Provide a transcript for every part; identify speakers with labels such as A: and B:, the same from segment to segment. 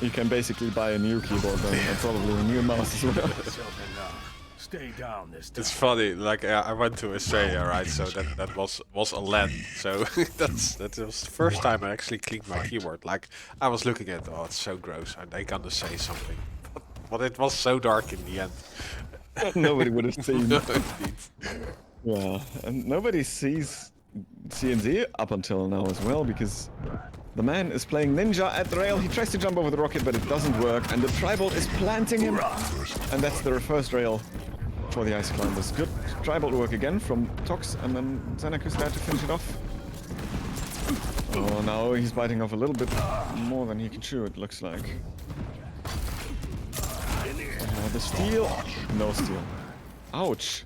A: You can basically buy a new keyboard then, and probably a new mouse as well.
B: Stay down this time.
C: It's funny, like I went to Australia, right? So that was a LAN. So that was the first time I actually cleaned my keyboard. Like I was looking at, oh, it's so gross, and they gonna say something, but it was so dark in the end.
A: Nobody would have seen.
C: No, indeed.
A: Yeah, and nobody sees CNZ up until now as well, because the man is playing ninja at the rail. He tries to jump over the rocket, but it doesn't work, and the Tribolt is planting him, and that's the first rail for the Ice Climbers. Good Tribolt work again from Tox, and then ZenAku's there to finish it off. Oh, now he's biting off a little bit more than he can chew, it looks like. The steal. No steal. Ouch.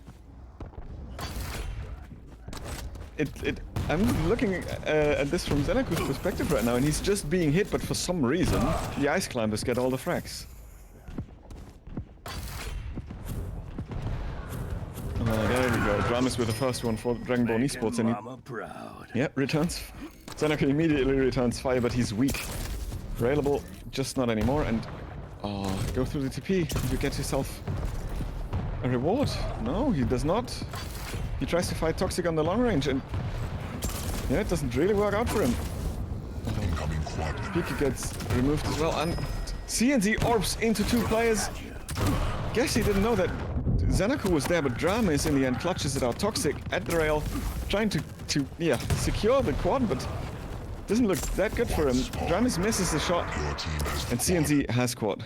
A: I'm looking at this from ZenAku's perspective right now, and he's just being hit, but for some reason, the Ice Climbers get all the frags. There we go. dramiS with the first one for Dragon Ball Esports, and he returns. ZenAku immediately returns fire, but he's weak. Railable, just not anymore, and go through the TP, you get yourself a reward. No, he does not. He tries to fight Toxic on the long range, and yeah, it doesn't really work out for him. Speaker gets removed as well, and CNZ orbs into two players. Guess he didn't know that ZenAku was there, but dramiS in the end clutches it out. Toxic at the rail, trying to secure the quad, but doesn't look that good for him. dramiS misses the shot, and CNZ has quad.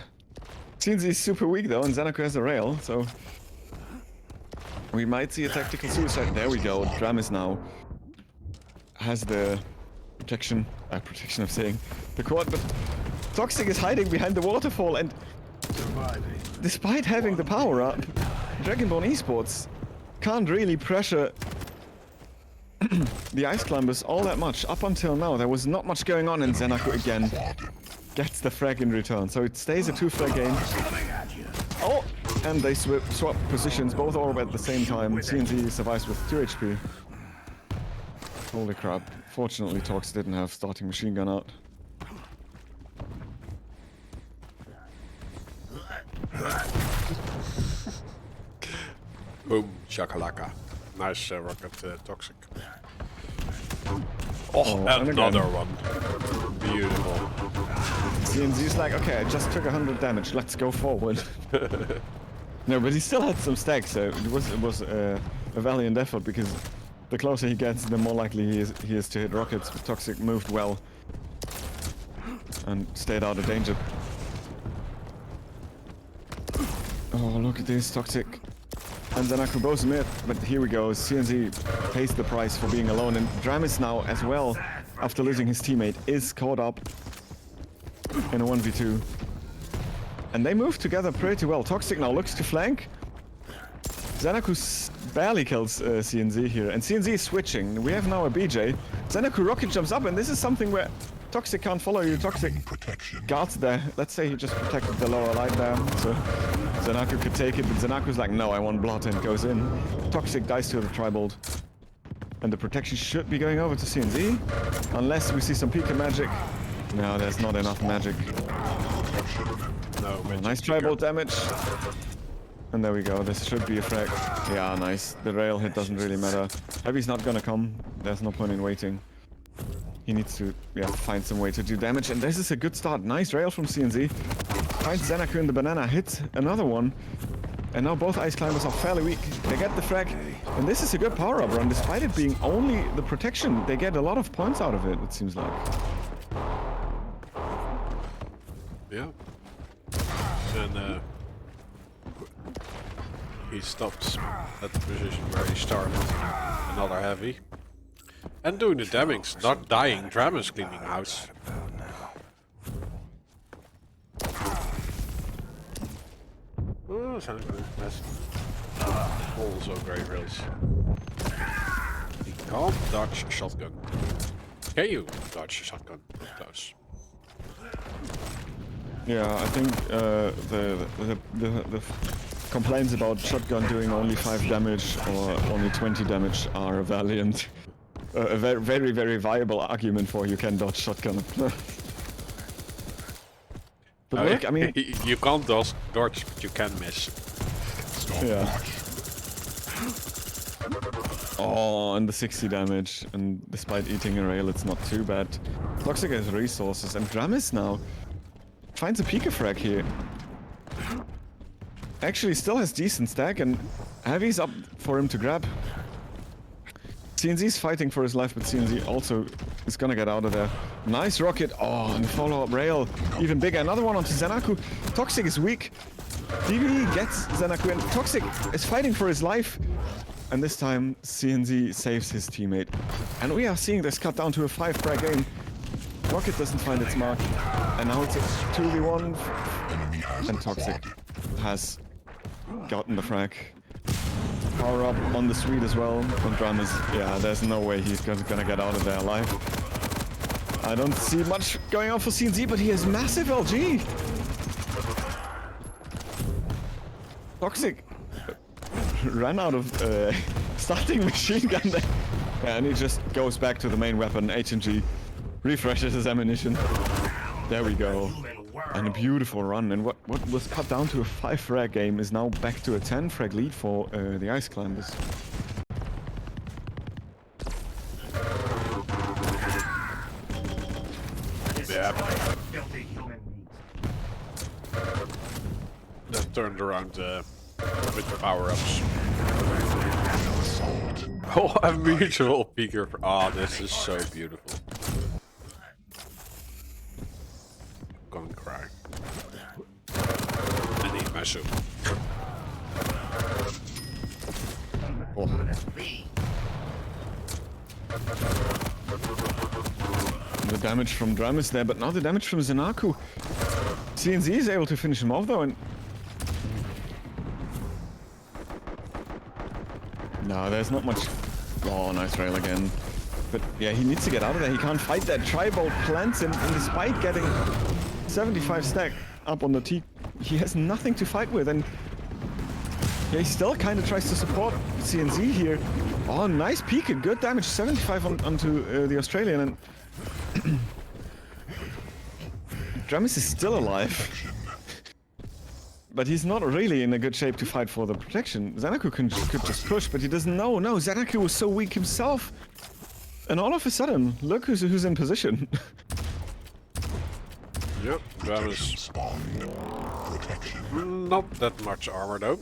A: CNZ is super weak though, and ZenAku has a rail, so we might see a tactical suicide. There we go. dramiS now has the protection of saying the quad, but Toxic is hiding behind the waterfall, and despite having the power up, Dragon Ball Esports can't really pressure the Ice Climbers all that much. Up until now, there was not much going on, and ZenAku again gets the frag in return. So it stays a 2-frag game. Oh, and they swap positions, both orb at the same time. CNZ survives with 2 HP. Holy crap. Fortunately, Tox didn't have starting machine gun out.
C: Boom, shakalaka. Nice rocket, Toxic. Oh, another one. Beautiful.
A: CNZ's like, okay, I just took 100 damage, let's go forward. No, but he still had some stacks, so it was a valiant effort, because the closer he gets, the more likely he is to hit rockets. But Toxic moved well and stayed out of danger. Oh, look at this, Toxic. And ZenAku both mid, but here we go. CNZ pays the price for being alone, and dramiS now as well, after losing his teammate, is caught up in a 1v2. And they move together pretty well. Toxic now looks to flank. ZenAku barely kills CNZ here, and CNZ is switching. We have now a BJ. ZenAku rocket jumps up, and this is something where Toxic can't follow you. Toxic guards there. Let's say he just protected the lower light there, so ZenAku could take it, but ZenAku's like, no, I want blood, and goes in. Toxic dies to the Tribolt. And the protection should be going over to CNZ, unless we see some Pika magic. No, there's not enough magic.
C: No,
A: nice Tribolt damage. And there we go, this should be a frag. Yeah, nice. The rail hit doesn't really matter. Heavy's not gonna come, there's no point in waiting. He needs to find some way to do damage, and this is a good start. Nice rail from CNZ. Finds ZenAku in the banana, hits another one. And now both Ice Climbers are fairly weak. They get the frag, and this is a good power-up run. Despite it being only the protection, they get a lot of points out of it, it seems like.
C: Yeah. And he stops at the position where he started. Another heavy. And doing the damage, not dying. dramiS cleaning house. Oh, sounds good. Nice. Also great rails. He can't dodge shotgun. Can you dodge shotgun? Close.
A: Yeah, I think the complaints about shotgun doing only 5 damage or only 20 damage are a valiant, a very, very viable argument for you can dodge shotgun. But look, I mean,
C: you can't dodge, but you can miss.
A: yeah. Oh, and the 60 damage, and despite eating a rail, it's not too bad. Toxic has resources, and dramiS now finds a Pika frag here. Actually, still has decent stack, and Heavy's up for him to grab. CNZ's fighting for his life, but CNZ also is gonna get out of there. Nice rocket. Oh, and the follow-up rail. Even bigger. Another one onto ZenAku. Toxic is weak. DBE gets ZenAku, and Toxic is fighting for his life. And this time, CNZ saves his teammate. And we are seeing this cut down to a 5-frag game. Rocket doesn't find its mark. And now it's a 2v1. And Toxic has gotten the frag. Power up on the Swede as well from dramiS. Yeah, there's no way he's gonna get out of there alive. I don't see much going on for CNZ, but he has massive LG. Toxic ran out of starting machine gun there. Yeah, and he just goes back to the main weapon, HMG, refreshes his ammunition. There we go. And a beautiful run, and what was cut down to a 5-frag game is now back to a 10-frag lead for the Ice Climbers.
C: Yeah. That turned around with the power-ups. Oh, a mutual peeker. Oh, this is so beautiful. Gonna cry. I need my soup.
A: Oh. The damage from dramiS there, but now the damage from ZenAku. CNZ is able to finish him off though, and no, there's not much. Oh, nice rail again. But yeah, he needs to get out of there. He can't fight that. Tri-bolt plants him, and despite getting 75 stack up on the T, he has nothing to fight with, and yeah, he still kind of tries to support CNZ here. Oh, nice peek, and good damage, 75 onto the Australian, and dramiS is still alive. But he's not really in a good shape to fight for the protection. ZenAku could just push, but he doesn't know. No, ZenAku was so weak himself. And all of a sudden, look who's in position.
C: Yep, dramiS. Not that much armor though.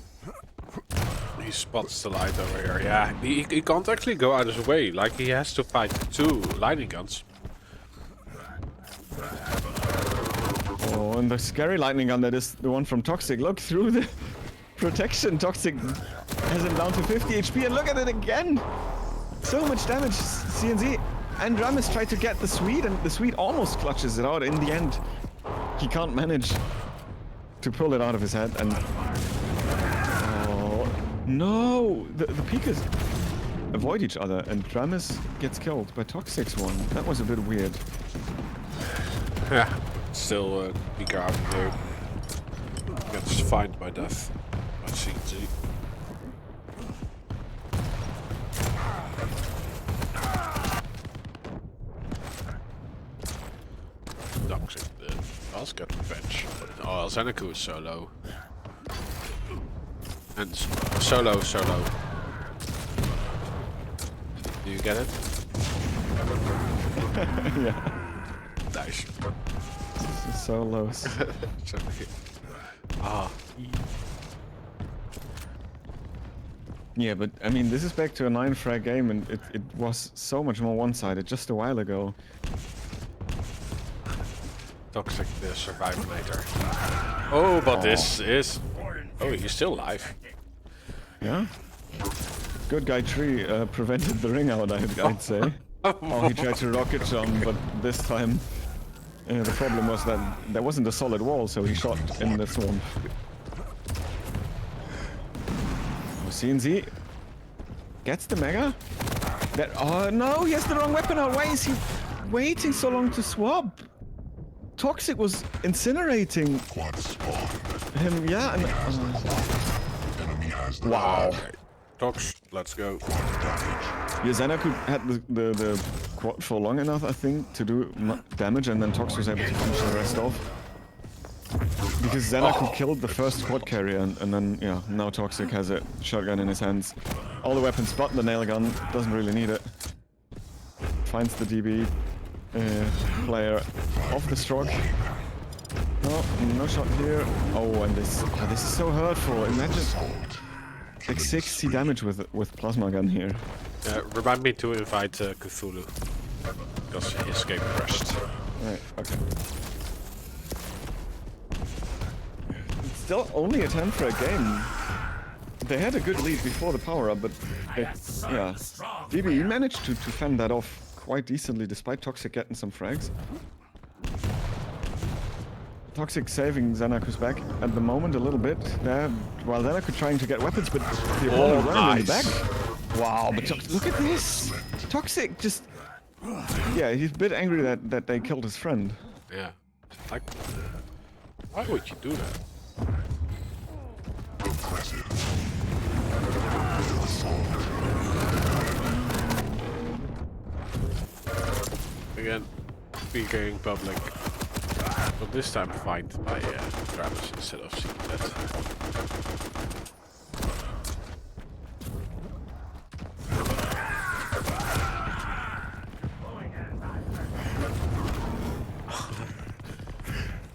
C: He spots the light over here. Yeah, he can't actually go out of his way. Like, he has to fight 2 lightning guns.
A: Oh, and the scary lightning gun that is the one from Toxic. Look through the protection. Toxic has him down to 50 HP, and look at it again. So much damage. CNZ and dramiS try to get the Swede, and the Swede almost clutches it out in the end. He can't manage to pull it out of his head, and oh no, the Pikas avoid each other, and dramiS gets killed by Toxic's one. That was a bit weird.
C: Yeah, still Pika out there. Gets fined by death by CNZ. Toxic does get revenge. Oh, ZenAku is so low. And solo. Do you get it?
A: Yeah.
C: Nice.
A: This is so low.
C: Ah.
A: Yeah, but I mean, this is back to a 9-frag game, and it was so much more one-sided just a while ago.
C: Toxic the survivinator. Oh, but this is... Oh, he's still alive.
A: Yeah? Good guy Tree prevented the ring out, I'd say. Oh, he tried to rocket jump, but this time the problem was that there wasn't a solid wall, so he shot in the swamp. Oh, CNZ gets the Mega. Oh no, he has the wrong weapon out. Why is he waiting so long to swap? Toxic was incinerating him, yeah, and wow.
C: Tox, let's go.
A: Yeah, ZenAku had the quad for long enough, I think, to do damage, and then Tox was able to finish the rest off. Because ZenAku killed the first squad carrier, and then, yeah, now Toxic has a shotgun in his hands. All the weapons but the nail gun, doesn't really need it. Finds the DB player off the stroke. No shot here. Oh, and this is so hurtful. Imagine like 60 damage with plasma gun here.
C: Remind me to invite Cthulhu, because his game crashed.
A: Right, okay. It's still only a 10 frag game. They had a good lead before the power-up, but yeah. DBE managed to fend that off quite decently despite Toxic getting some frags. Toxic saving ZenAku's back at the moment a little bit there, while ZenAku trying to get weapons, but the opponent running in the back. Wow, but look at this! Toxic just... Yeah, he's a bit angry that they killed his friend.
C: Yeah. Like, why would you do that? Again, speaking public. But this time find my dramiS instead of seeing that.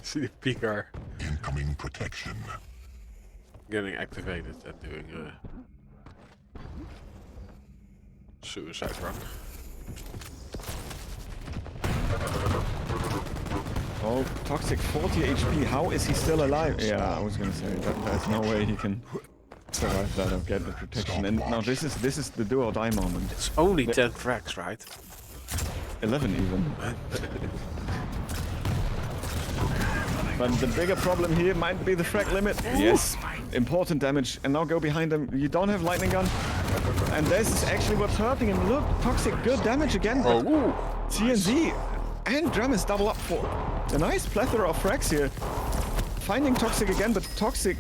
C: See the PCAR
D: Incoming protection.
C: getting activated and doing a suicide run.
A: Oh, Toxic 40 HP. How is he still alive? Yeah, I was gonna say that there's no way he can survive that or get the protection. And now this is the do or die moment.
C: It's only 10 frags, right?
A: 11 even. But the bigger problem here might be the frag limit. Yes, important damage. And now go behind him. You don't have lightning gun. And this is actually what's hurting him. Look, Toxic, good damage again. But TNZ and dramiS double up for a nice plethora of frags here. Finding Toxic again, but Toxic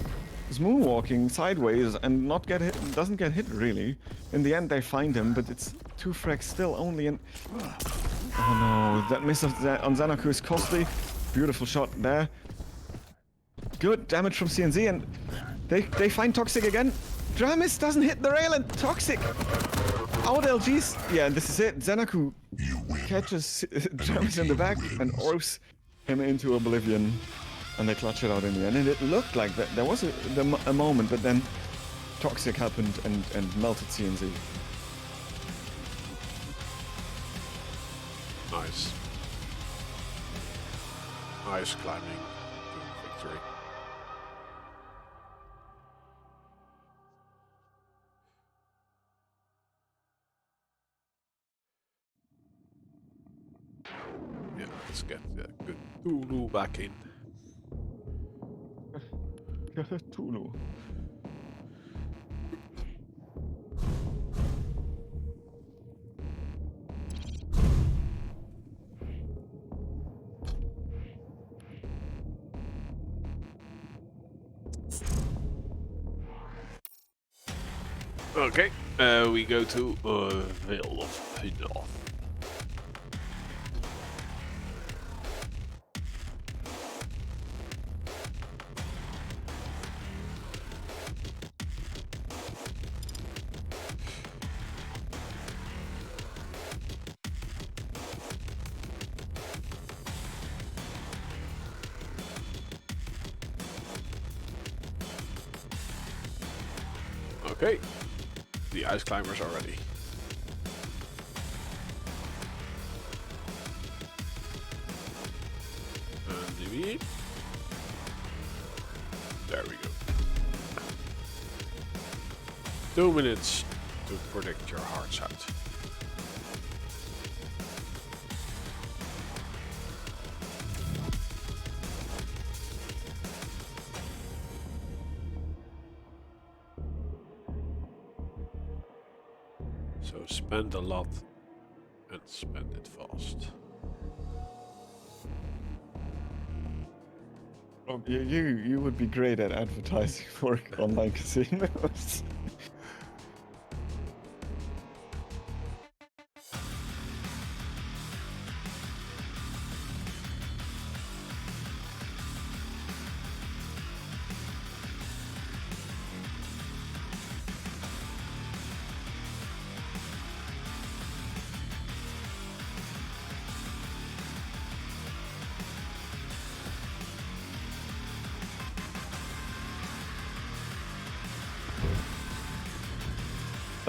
A: is moonwalking sideways and not get hit, doesn't get hit really. In the end they find him, but it's 2 frags still only in... Oh no, that miss on ZenAku is costly. Beautiful shot there. Good damage from CNZ, and they find Toxic again. dramiS doesn't hit the rail, and Toxic out LGs. Yeah, and this is it. ZenAku catches dramiS in the back and orbs him into oblivion, and they clutch it out in the end. And it looked like that there was a moment, but then Toxic happened and melted CNZ.
C: Nice. Nice climbing to victory. Yeah, let's get good Tulu back in.
A: Tulu.
C: Okay, we go to Vale of Hidden. Okay, the ice climbers are ready. And DBE. There we go. 2 minutes to predict your hearts out. So spend a lot and spend it fast.
A: Oh, you would be great at advertising for online casinos.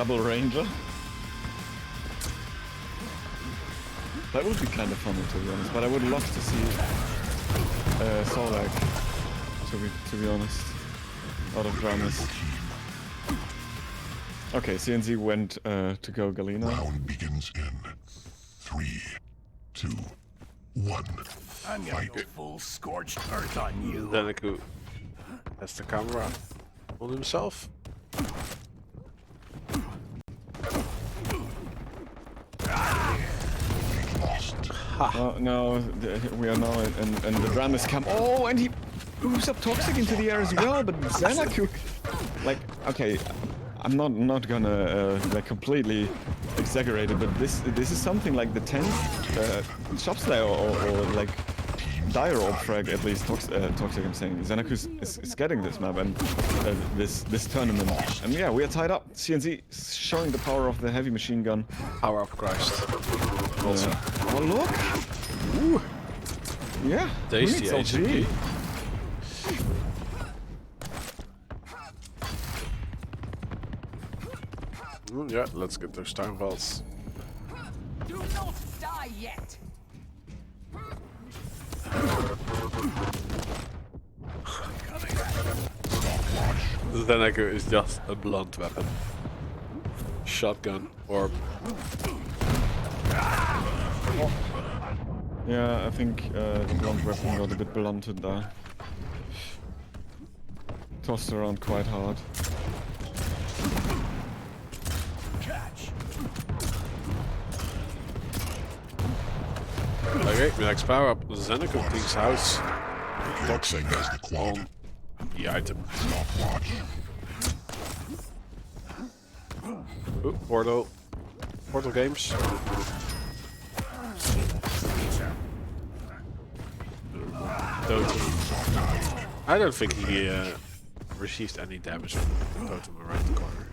A: Double Ranger. That would be kind of funny, to be honest. But I would love to see Solak, to be honest, out of dramiS. Okay, CNZ went to go Galena.
D: Round begins in 3, 2, 1.
B: I'm gonna go full scorched earth on you.
C: ZenAku has the camera on himself.
A: No, we are now in the dramiS camp. Oh, and he moves up Toxic into the air as well, but ZenAku, like, okay, I'm not gonna like completely exaggerate it, but this is something like the 10th Shop Slayer or like Dire Orb frag, at least Toxic I'm saying. ZenAku is getting this map and this tournament. And yeah, we are tied up. CNZ showing the power of the heavy machine gun.
C: Power of Christ. Also.
A: Oh look! Ooh. Yeah.
C: Tasty HG. Yeah, let's get those time vaults.
E: Do not die yet.
C: ZenAku is just a blunt weapon. Shotgun or...
A: Yeah, I think the blunt weapon got a bit blunted there. Tossed around quite hard.
C: Okay, next power up. ZenAku cleans house.
D: Toxic has the quad.
C: On the item.
D: Stopwatch.
C: Ooh, Portal. Portal games. Totem. I don't think he received any damage from the totem around the corner.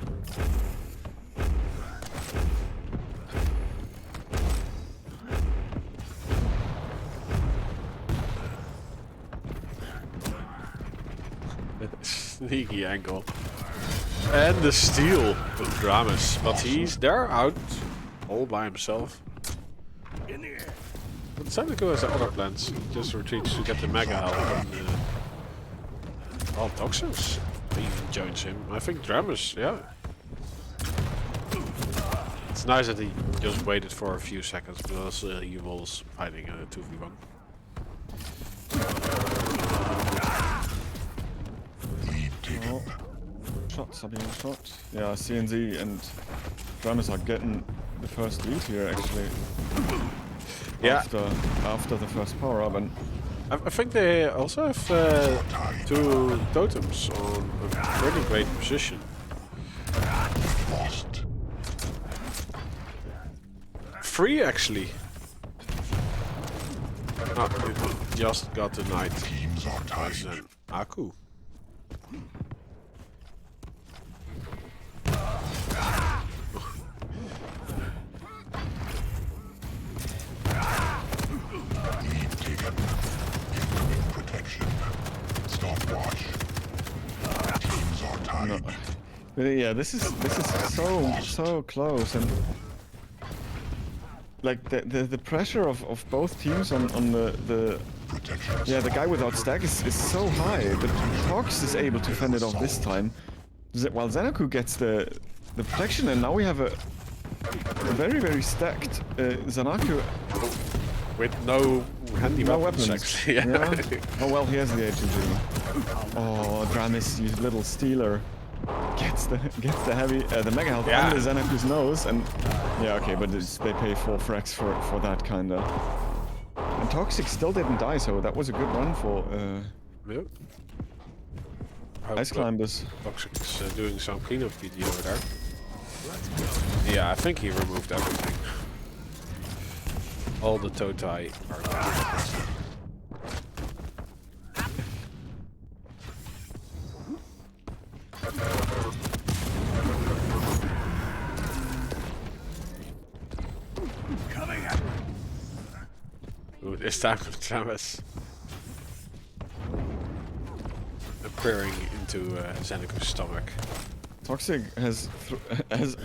C: Sneaky angle. And the steal of dramiS, but he's there out all by himself. But ZenAku has other plans. He just retreats to get the mega health and all Toxins even joins him. I think dramiS, yeah. It's nice that he just waited for a few seconds because he was fighting a 2v1.
A: Oh. Shot, subbing shot. Yeah, CNZ and dramiS are getting the first lead here actually.
C: Yeah.
A: After the first power up, and
C: I think they also have 2 totems on a pretty great position.
D: Lost.
C: 3 actually. Oh, it just got denied
D: Teams are
C: by
D: tied.
C: ZenAku.
D: Lead taken. Incoming protection. Stopwatch. Teams are tied.
A: yeah, this is so close, and like the pressure of both teams on the
D: Protection.
A: the guy without stack is so high, but Tox is able to fend it off this time, while ZenAku gets the protection, and now we have a very stacked ZenAku.
C: With no handy
A: No
C: weapons,
A: weapons.
C: actually.
A: Yeah. Oh well, he has the HG. Oh, dramiS, you little stealer, gets the heavy the mega health
C: Yeah.
A: under ZenAku's nose, and yeah, okay, but they pay 4 frags for that kinda. And Toxic still didn't die, so that was a good run for
C: Yep.
A: Ice Climbers.
C: Toxic's doing some cleanup video over there. Yeah, I think he removed everything. All the Totai are gone. Ooh, this time with dramiS appearing into ZenAku's stomach.
A: Toxic has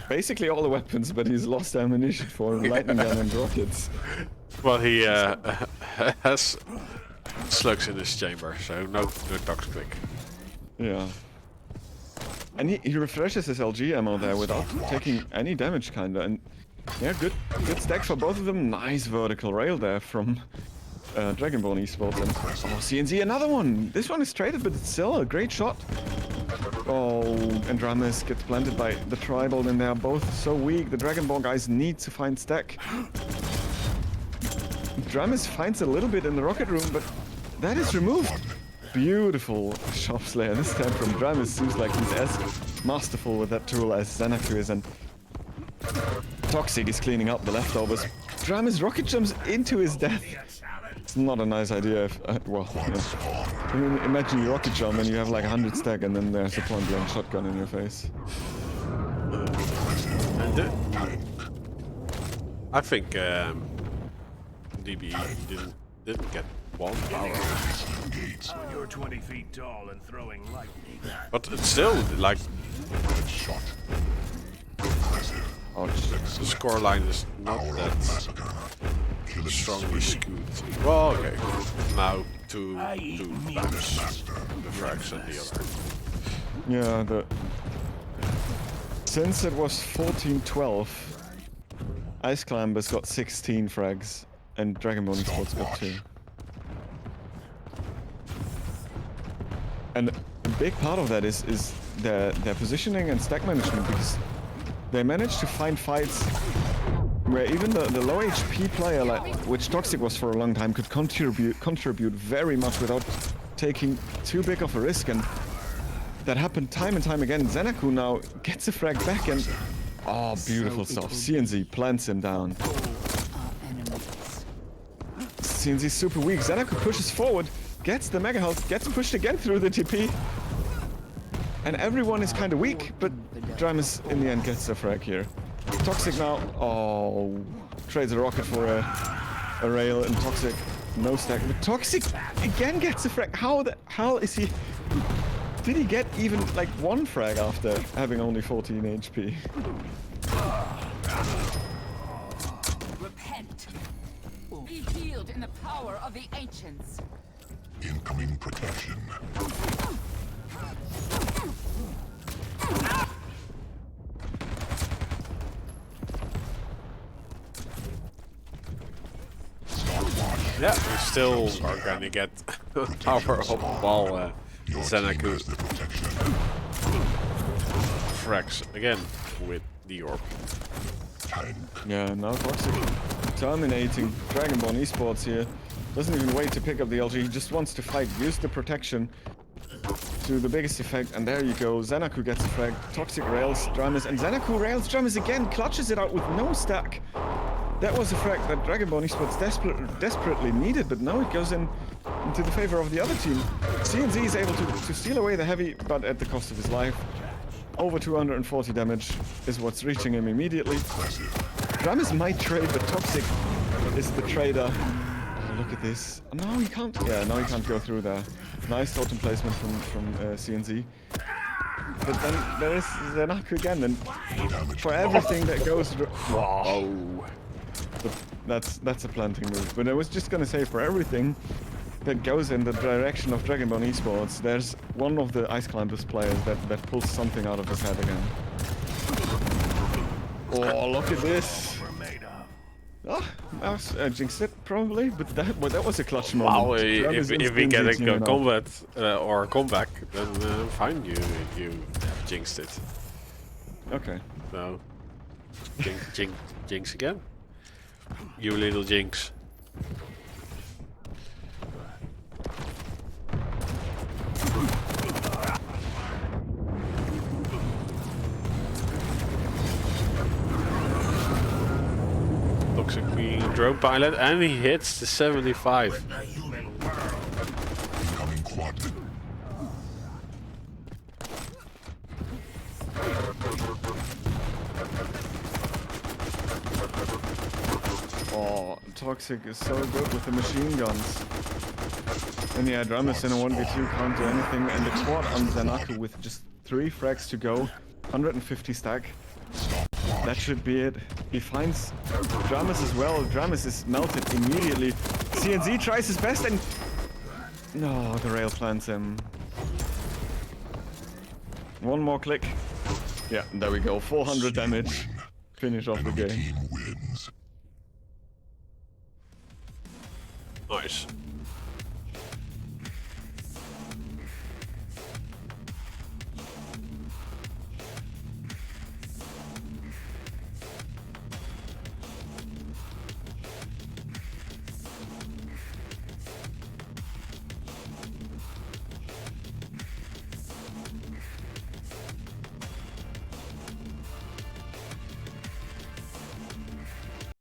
A: basically all the weapons, but he's lost ammunition for lightning gun and rockets.
C: Well, he has slugs in his chamber, so no toxic.
A: Yeah. And he refreshes his LG ammo there without taking any damage, kinda. And yeah, good stack for both of them. Nice vertical rail there from Dragonborn Esports. And oh, CNZ, another one. This one is traded, but it's still a great shot. Oh, and dramiS gets planted by the Tribal, and they are both so weak. The Dragonborn guys need to find stack. dramiS finds a little bit in the rocket room, but that is removed. Beautiful Shop Slayer. This time from dramiS seems like he's as masterful with that tool as ZenAku is, and Toxic is cleaning up the leftovers. dramiS rocket jumps into his death. It's not a nice idea if, well, yeah. I mean, imagine you rocket jump and you have like 100 stack and then there's a point blank shotgun in your face.
C: And I think DBE didn't get one power.
B: When you're 20 feet tall and throwing lightning.
C: But it's still like
A: Ouch.
C: the scoreline is not that strongly skewed. Well, okay. Now two times the frags and the other.
A: Yeah, since it was 14-12, Ice Climbers got 16 frags and Dragonborn Esports got 2. And a big part of that is their positioning and stack management, because they managed to find fights where even the low HP player, like which Toxic was for a long time, could contribute very much without taking too big of a risk, and that happened time and time again. ZenAku now gets a frag back and oh, beautiful stuff. CNZ plants him down. CNZ's super weak. ZenAku pushes forward, gets the mega health, gets pushed again through the TP. And everyone is kind of weak, but dramiS in the end gets the frag here. Toxic now, oh, trades a rocket for a rail, and Toxic, no stack. But Toxic again gets a frag. How the hell is he? Did he get even like one frag after having only 14 HP?
E: Repent. Be healed in the power of the ancients.
D: Incoming protection.
C: Yeah, we still are gonna get power up while ZenAku frags again with the orb.
A: Yeah, now Toxic terminating Dragonborn Esports here. Doesn't even wait to pick up the LG, he just wants to fight. Use the protection to the biggest effect, and there you go. ZenAku gets a frag. Toxic rails dramiS, and ZenAku rails dramiS again, clutches it out with no stack. That was a frag that Dragonborn Esports desperately needed, but now it goes into the favor of the other team. CNZ is able to steal away the heavy, but at the cost of his life. Over 240 damage is what's reaching him immediately. dramiS might trade, but Toxic is the trader. Oh, look at this. No, he can't. Yeah, no, he can't go through there. Nice totem placement from CNZ. But then there is ZenAku again, and for everything that goes... Wow. That's a planting move. But I was just gonna say, for everything that goes in the direction of Dragonborn Esports, there's one of the Ice Climbers players that pulls something out of his head again. Oh, look at this! Oh, I jinxed it probably, but that was a clutch moment.
C: Wow, if we get a combat or a comeback, then fine, you jinxed it.
A: Okay.
C: So, jinx again. You little jinx. Toxic being drone pilot, and he hits the 75.
D: Incoming quad.
A: Oh, Toxic is so good with the machine guns. And yeah, dramiS in a 1v2 can't do anything, and the quad on ZenAku with just 3 frags to go. 150 stack. That should be it. He finds dramiS as well. dramiS is melted immediately. CNZ tries his best and... No, the rail plants him. One more click. Yeah, there we go. 400 damage. Finish off the game.
D: Team wins.
C: Nice.